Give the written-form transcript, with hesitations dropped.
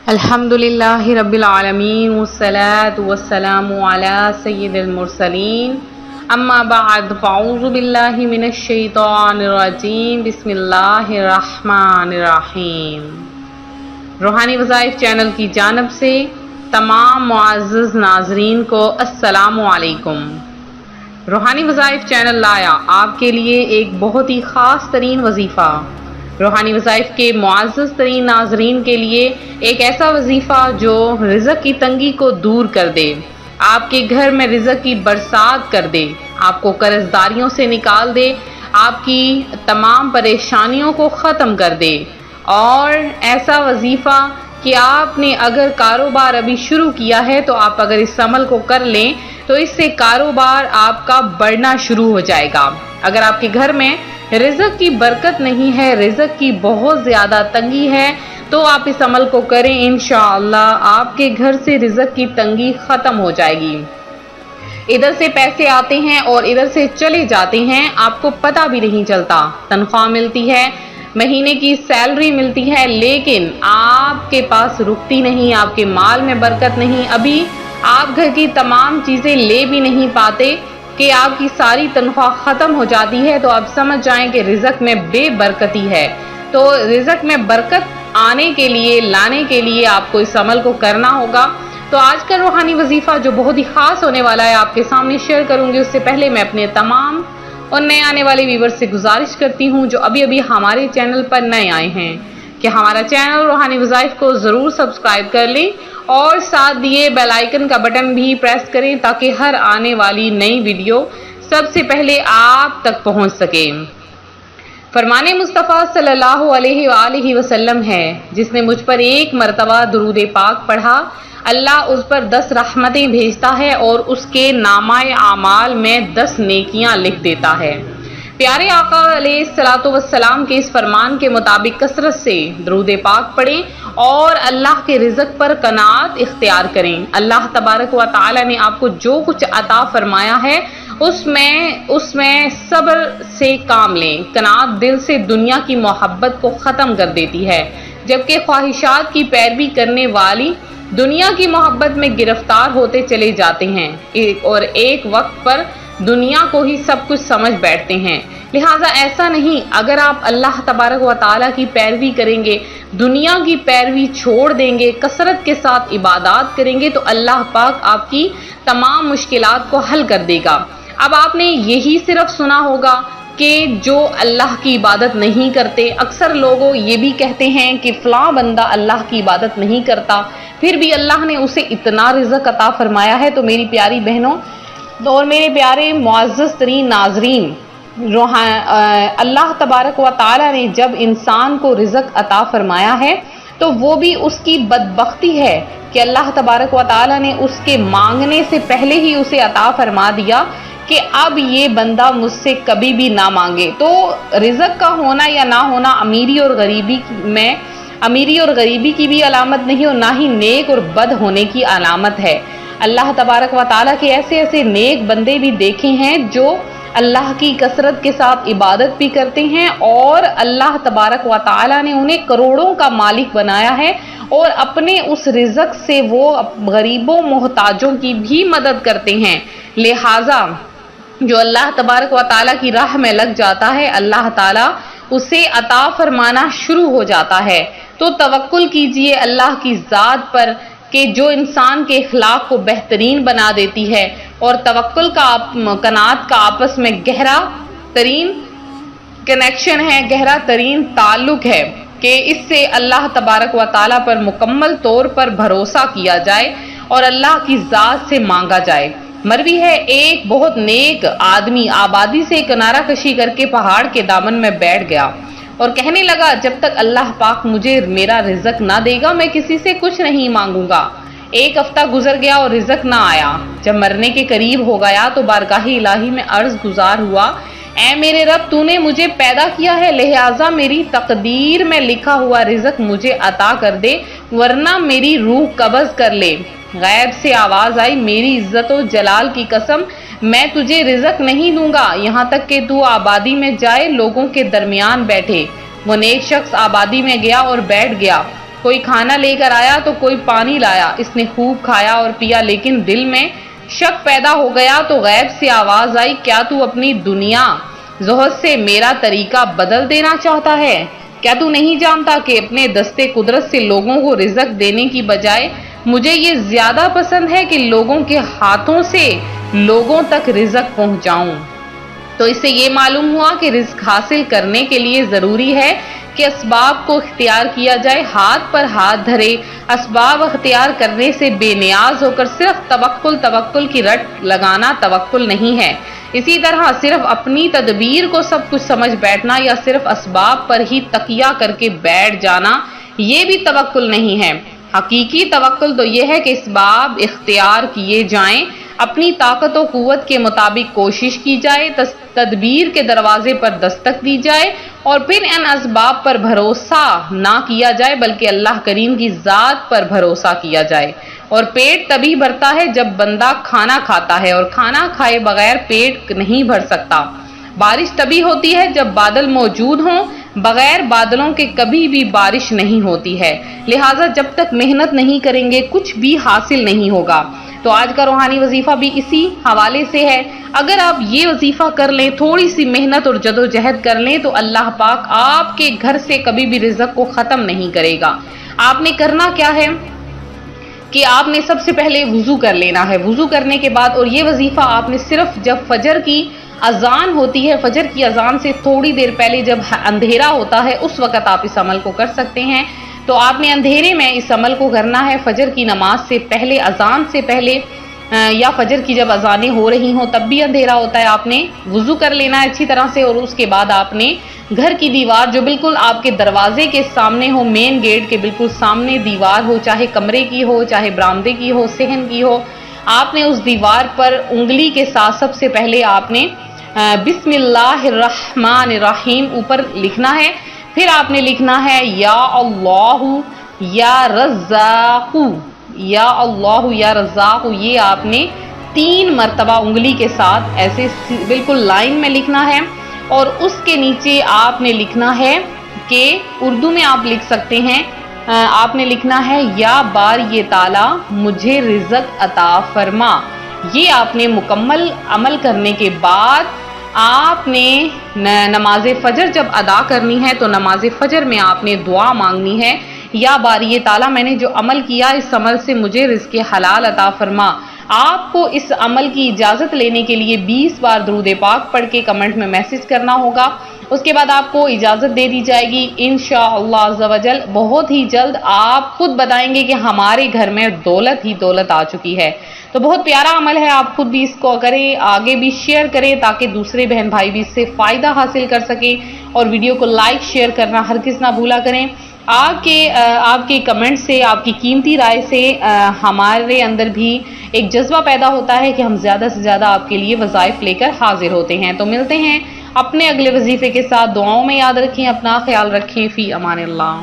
الحمدللہ رب العالمین والصلاة والسلام علی سید المرسلین اما بعد فاعوذ باللہ من الشیطان الرجیم بسم اللہ الرحمن الرحیم۔ روحانی وظائف چینل کی جانب سے تمام معزز ناظرین کو السلام علیکم۔ روحانی وظائف چینل لایا آپ کے لیے ایک بہت ہی خاص ترین وظیفہ، روحانی وظائف کے معزز ترین ناظرین کے لیے ایک ایسا وظیفہ جو رزق کی تنگی کو دور کر دے، آپ کے گھر میں رزق کی برسات کر دے، آپ کو قرض داریوں سے نکال دے، آپ کی تمام پریشانیوں کو ختم کر دے۔ اور ایسا وظیفہ کہ آپ نے اگر کاروبار ابھی شروع کیا ہے تو آپ اگر اس عمل کو کر لیں تو اس سے کاروبار آپ کا بڑھنا شروع ہو جائے گا۔ اگر آپ کے گھر میں رزق کی برکت نہیں ہے، رزق کی بہت زیادہ تنگی ہے، تو آپ اس عمل کو کریں، انشاءاللہ آپ کے گھر سے رزق کی تنگی ختم ہو جائے گی۔ ادھر سے پیسے آتے ہیں اور ادھر سے چلے جاتے ہیں، آپ کو پتہ بھی نہیں چلتا۔ تنخواہ ملتی ہے، مہینے کی سیلری ملتی ہے، لیکن آپ کے پاس رکتی نہیں، آپ کے مال میں برکت نہیں۔ ابھی آپ گھر کی تمام چیزیں لے بھی نہیں پاتے کہ آپ کی ساری تنخواہ ختم ہو جاتی ہے، تو آپ سمجھ جائیں کہ رزق میں بے برکتی ہے۔ تو رزق میں برکت آنے کے لیے، لانے کے لیے آپ کو اس عمل کو کرنا ہوگا۔ تو آج کا روحانی وظیفہ جو بہت ہی خاص ہونے والا ہے آپ کے سامنے شیئر کروں گی، اس سے پہلے میں اپنے تمام اور نئے آنے والے ویور سے گزارش کرتی ہوں جو ابھی ہمارے چینل پر نئے آئے ہیں کہ ہمارا چینل روحانی وظائف کو ضرور سبسکرائب کر لیں اور ساتھ دیے بیل آئیکن کا بٹن بھی پریس کریں تاکہ ہر آنے والی نئی ویڈیو سب سے پہلے آپ تک پہنچ سکے۔ فرمان مصطفیٰ صلی اللہ علیہ وآلہ وسلم ہے، جس نے مجھ پر ایک مرتبہ درود پاک پڑھا، اللہ اس پر 10 رحمتیں بھیجتا ہے اور اس کے نامہ اعمال میں 10 نیکیاں لکھ دیتا ہے۔ پیارے آقا علیہ الصلوۃ والسلام کے اس فرمان کے مطابق کثرت سے درود پاک پڑھیں اور اللہ کے رزق پر قناعت اختیار کریں۔ اللہ تبارک و تعالی نے آپ کو جو کچھ عطا فرمایا ہے اس میں صبر سے کام لیں۔ قناعت دل سے دنیا کی محبت کو ختم کر دیتی ہے، جبکہ خواہشات کی پیروی کرنے والی دنیا کی محبت میں گرفتار ہوتے چلے جاتے ہیں اور ایک وقت پر دنیا کو ہی سب کچھ سمجھ بیٹھتے ہیں۔ لہٰذا ایسا نہیں، اگر آپ اللہ تبارک و تعالیٰ کی پیروی کریں گے، دنیا کی پیروی چھوڑ دیں گے، کثرت کے ساتھ عبادات کریں گے تو اللہ پاک آپ کی تمام مشکلات کو حل کر دے گا۔ اب آپ نے یہی صرف سنا ہوگا کہ جو اللہ کی عبادت نہیں کرتے، اکثر لوگ یہ بھی کہتے ہیں کہ فلاں بندہ اللہ کی عبادت نہیں کرتا پھر بھی اللہ نے اسے اتنا رزق عطا فرمایا ہے۔ تو میری پیاری بہنوں اور میرے پیارے معزز ترین ناظرین، اللہ تبارک و تعالیٰ نے جب انسان کو رزق عطا فرمایا ہے تو وہ بھی اس کی بدبختی ہے کہ اللہ تبارک و تعالیٰ نے اس کے مانگنے سے پہلے ہی اسے عطا فرما دیا کہ اب یہ بندہ مجھ سے کبھی بھی نہ مانگے۔ تو رزق کا ہونا یا نہ ہونا امیری اور غریبی کی بھی علامت نہیں اور نہ ہی نیک اور بد ہونے کی علامت ہے۔ اللہ تبارک و تعالیٰ کے ایسے نیک بندے بھی دیکھے ہیں جو اللہ کی کثرت کے ساتھ عبادت بھی کرتے ہیں اور اللہ تبارک و تعالیٰ نے انہیں کروڑوں کا مالک بنایا ہے اور اپنے اس رزق سے وہ غریبوں محتاجوں کی بھی مدد کرتے ہیں۔ لہٰذا جو اللہ تبارک و تعالیٰ کی راہ میں لگ جاتا ہے، اللہ تعالیٰ اسے عطا فرمانا شروع ہو جاتا ہے۔ تو توکل کیجئے اللہ کی ذات پر کہ جو انسان کے اخلاق کو بہترین بنا دیتی ہے، اور توکل کا قناعت کا آپس میں گہرا ترین کنیکشن ہے، گہرا ترین تعلق ہے کہ اس سے اللہ تبارک و تعالیٰ پر مکمل طور پر بھروسہ کیا جائے اور اللہ کی ذات سے مانگا جائے۔ مروی ہے ایک بہت نیک آدمی آبادی سے کنارہ کشی کر کے پہاڑ کے دامن میں بیٹھ گیا اور کہنے لگا، جب تک اللہ پاک مجھے میرا رزق نہ دے گا میں کسی سے کچھ نہیں مانگوں گا۔ ایک ہفتہ گزر گیا اور رزق نہ آیا۔ جب مرنے کے قریب ہو گیا تو بارگاہ الہی میں عرض گزار ہوا، اے میرے رب، تو نے مجھے پیدا کیا ہے، لہٰذا میری تقدیر میں لکھا ہوا رزق مجھے عطا کر دے ورنہ میری روح قبض کر لے۔ غیب سے آواز آئی، میری عزت و جلال کی قسم، میں تجھے رزق نہیں دوں گا یہاں تک کہ تو آبادی میں جائے، لوگوں کے درمیان بیٹھے۔ وہ نیک شخص آبادی میں گیا اور بیٹھ گیا کوئی کھانا لے کر آیا تو کوئی پانی لایا، اس نے خوب کھایا اور پیا، لیکن دل میں شک پیدا ہو گیا تو غیب سے آواز آئی، کیا تو اپنی دنیا زہد سے میرا طریقہ بدل دینا چاہتا ہے؟ کیا تو نہیں جانتا کہ اپنے دستے قدرت سے لوگوں کو رزق دینے کی بجائے مجھے یہ زیادہ پسند ہے کہ لوگوں کے ہاتھوں سے لوگوں تک رزق پہنچاؤں؟ تو اس سے یہ معلوم ہوا کہ رزق حاصل کرنے کے لیے ضروری ہے کہ اسباب کو اختیار کیا جائے، ہاتھ پر ہاتھ دھرے اسباب اختیار کرنے سے بے نیاز ہو کر صرف توکل کی رٹ لگانا توکل نہیں ہے۔ اسی طرح صرف اپنی تدبیر کو سب کچھ سمجھ بیٹھنا یا صرف اسباب پر ہی تکیہ کر کے بیٹھ جانا یہ بھی توکل نہیں ہے۔ حقیقی توکل تو یہ ہے کہ اسباب اختیار کیے جائیں، اپنی طاقت و قوت کے مطابق کوشش کی جائے، تدبیر کے دروازے پر دستک دی جائے اور پھر ان اسباب پر بھروسہ نہ کیا جائے بلکہ اللہ کریم کی ذات پر بھروسہ کیا جائے۔ اور پیٹ تبھی بھرتا ہے جب بندہ کھانا کھاتا ہے، اور کھانا کھائے بغیر پیٹ نہیں بھر سکتا۔ بارش تبھی ہوتی ہے جب بادل موجود ہوں، بغیر بادلوں کے کبھی بھی بارش نہیں ہوتی ہے۔ لہٰذا جب تک محنت نہیں کریں گے کچھ بھی حاصل نہیں ہوگا۔ تو آج کا روحانی وظیفہ بھی اسی حوالے سے ہے۔ اگر آپ یہ وظیفہ کر لیں، تھوڑی سی محنت اور جدوجہد کر لیں تو اللہ پاک آپ کے گھر سے کبھی بھی رزق کو ختم نہیں کرے گا۔ آپ نے کرنا کیا ہے کہ آپ نے سب سے پہلے وضو کر لینا ہے۔ وضو کرنے کے بعد، اور یہ وظیفہ آپ نے صرف جب فجر کی اذان ہوتی ہے، فجر کی اذان سے تھوڑی دیر پہلے جب اندھیرا ہوتا ہے اس وقت آپ اس عمل کو کر سکتے ہیں۔ تو آپ نے اندھیرے میں اس عمل کو کرنا ہے، فجر کی نماز سے پہلے، اذان سے پہلے، یا فجر کی جب اذانیں ہو رہی ہوں تب بھی اندھیرا ہوتا ہے۔ آپ نے وضو کر لینا ہے اچھی طرح سے، اور اس کے بعد آپ نے گھر کی دیوار جو بالکل آپ کے دروازے کے سامنے ہو، مین گیٹ کے بالکل سامنے دیوار ہو، چاہے کمرے کی ہو، چاہے برآمدے کی ہو، صحن کی ہو، آپ نے اس دیوار پر انگلی کے ساتھ سب سے پہلے آپ نے بسم اللہ الرحمن الرحیم اوپر لکھنا ہے۔ پھر آپ نے لکھنا ہے یا اللہ یا رزاق، یا اللہ یا رزاق، یہ آپ نے 3 مرتبہ انگلی کے ساتھ ایسے بالکل لائن میں لکھنا ہے۔ اور اس کے نیچے آپ نے لکھنا ہے کہ اردو میں آپ لکھ سکتے ہیں، آپ نے لکھنا ہے یا باری تعالیٰ مجھے رزق عطا فرما۔ یہ آپ نے مکمل عمل کرنے کے بعد آپ نے نماز فجر جب ادا کرنی ہے تو نماز فجر میں آپ نے دعا مانگنی ہے، یا باری تعالیٰ میں نے جو عمل کیا اس عمل سے مجھے رزق حلال عطا فرما۔ آپ کو اس عمل کی اجازت لینے کے لیے 20 بار درود پاک پڑھ کے کمنٹ میں میسج کرنا ہوگا۔ اس کے بعد آپ کو اجازت دے دی جائے گی انشاءاللہ عز و جل۔ بہت ہی جلد آپ خود بتائیں گے کہ ہمارے گھر میں دولت ہی دولت آ چکی ہے۔ تو بہت پیارا عمل ہے، آپ خود بھی اس کو کریں، آگے بھی شیئر کریں تاکہ دوسرے بہن بھائی بھی اس سے فائدہ حاصل کر سکیں، اور ویڈیو کو لائک شیئر کرنا ہرگز نہ بھولا کریں۔ آپ کے کمنٹ سے، آپ کی قیمتی رائے سے ہمارے اندر بھی ایک جذبہ پیدا ہوتا ہے کہ ہم زیادہ سے زیادہ آپ کے لیے وظائف لے کر حاضر ہوتے ہیں۔ تو ملتے ہیں اپنے اگلے وظیفے کے ساتھ، دعاؤں میں یاد رکھیں، اپنا خیال رکھیں، فی امان اللہ۔